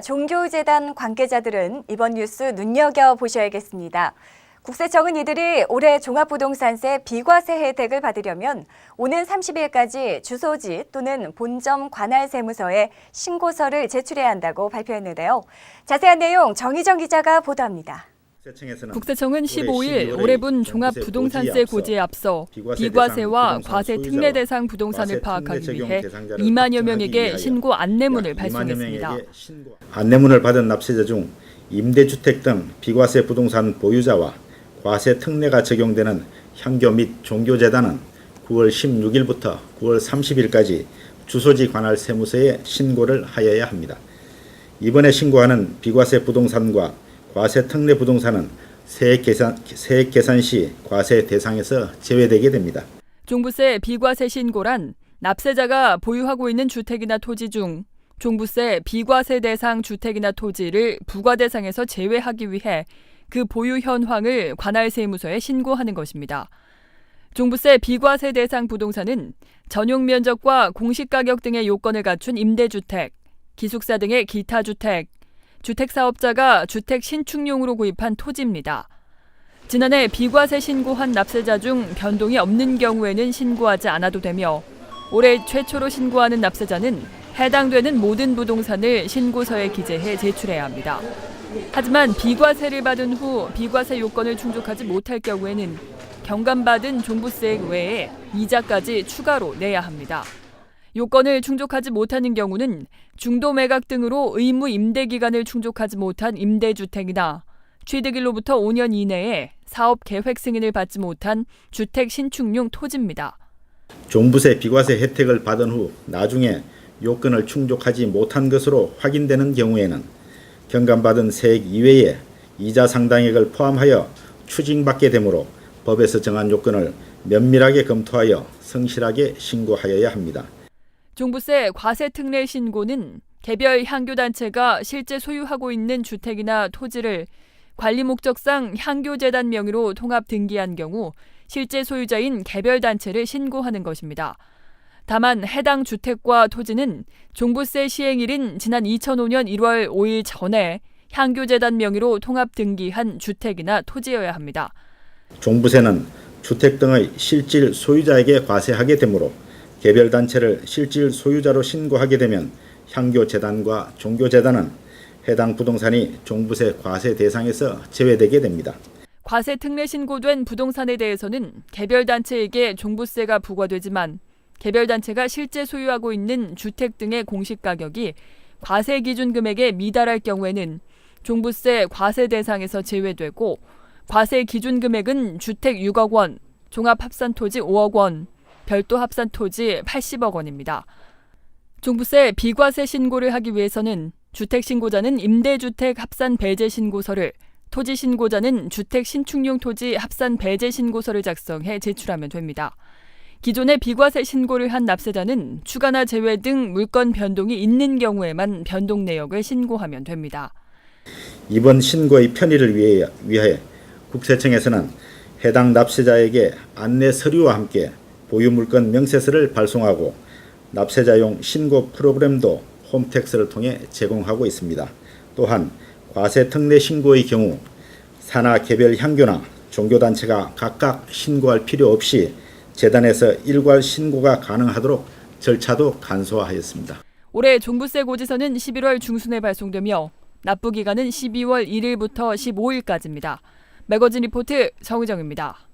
종교재단 관계자들은 이번 뉴스 눈여겨보셔야겠습니다. 국세청은 이들이 올해 종합부동산세 비과세 혜택을 받으려면 오는 30일까지 주소지 또는 본점 관할세무서에 신고서를 제출해야 한다고 발표했는데요. 자세한 내용 정희정 기자가 보도합니다. 국세청은 15일 올해분 종합부동산세 고지에 앞서 비과세와 과세 특례 대상 부동산을 파악하기 위해 2만여 명에게 신고 안내문을 발송했습니다. 안내문을 받은 납세자 중 임대주택 등 비과세 부동산 보유자와 과세 특례가 적용되는 향교 및 종교재단은 9월 16일부터 9월 30일까지 주소지 관할 세무서에 신고를 하여야 합니다. 이번에 신고하는 비과세 부동산과 과세 특례 부동산은 세액 계산 시 과세 대상에서 제외되게 됩니다. 종부세 비과세 신고란 납세자가 보유하고 있는 주택이나 토지 중 종부세 비과세 대상 주택이나 토지를 부과 대상에서 제외하기 위해 그 보유 현황을 관할세무서에 신고하는 것입니다. 종부세 비과세 대상 부동산은 전용 면적과 공시가격 등의 요건을 갖춘 임대주택, 기숙사 등의 기타 주택, 주택사업자가 주택 신축용으로 구입한 토지입니다. 지난해 비과세 신고한 납세자 중 변동이 없는 경우에는 신고하지 않아도 되며 올해 최초로 신고하는 납세자는 해당되는 모든 부동산을 신고서에 기재해 제출해야 합니다. 하지만 비과세를 받은 후 비과세 요건을 충족하지 못할 경우에는 경감받은 종부세액 외에 이자까지 추가로 내야 합니다. 요건을 충족하지 못하는 경우는 중도 매각 등으로 의무 임대 기간을 충족하지 못한 임대주택이나 취득일로부터 5년 이내에 사업 계획 승인을 받지 못한 주택 신축용 토지입니다. 종부세 비과세 혜택을 받은 후 나중에 요건을 충족하지 못한 것으로 확인되는 경우에는 경감받은 세액 이외에 이자 상당액을 포함하여 추징받게 되므로 법에서 정한 요건을 면밀하게 검토하여 성실하게 신고하여야 합니다. 종부세 과세 특례 신고는 개별 향교단체가 실제 소유하고 있는 주택이나 토지를 관리 목적상 향교재단 명의로 통합 등기한 경우 실제 소유자인 개별단체를 신고하는 것입니다. 다만 해당 주택과 토지는 종부세 시행일인 지난 2005년 1월 5일 전에 향교재단 명의로 통합 등기한 주택이나 토지여야 합니다. 종부세는 주택 등의 실질 소유자에게 과세하게 되므로 개별단체를 실질 소유자로 신고하게 되면 향교재단과 종교재단은 해당 부동산이 종부세 과세 대상에서 제외되게 됩니다. 과세 특례 신고된 부동산에 대해서는 개별단체에게 종부세가 부과되지만 개별단체가 실제 소유하고 있는 주택 등의 공시가격이 과세 기준 금액에 미달할 경우에는 종부세 과세 대상에서 제외되고 과세 기준 금액은 주택 6억 원, 종합합산토지 5억 원, 별도 합산토지 80억 원입니다. 종부세 비과세 신고를 하기 위해서는 주택 신고자는 임대주택 합산 배제 신고서를, 토지 신고자는 주택 신축용 토지 합산 배제 신고서를 작성해 제출하면 됩니다. 기존에 비과세 신고를 한 납세자는 추가나 제외 등 물건 변동이 있는 경우에만 변동 내역을 신고하면 됩니다. 이번 신고의 편의를 위해 국세청에서는 해당 납세자에게 안내 서류와 함께 보유물건 명세서를 발송하고 납세자용 신고 프로그램도 홈택스를 통해 제공하고 있습니다. 또한 과세 특례 신고의 경우 산하 개별 향교나 종교단체가 각각 신고할 필요 없이 재단에서 일괄 신고가 가능하도록 절차도 간소화하였습니다. 올해 종부세 고지서는 11월 중순에 발송되며 납부 기간은 12월 1일부터 15일까지입니다. 매거진 리포트 정의정입니다.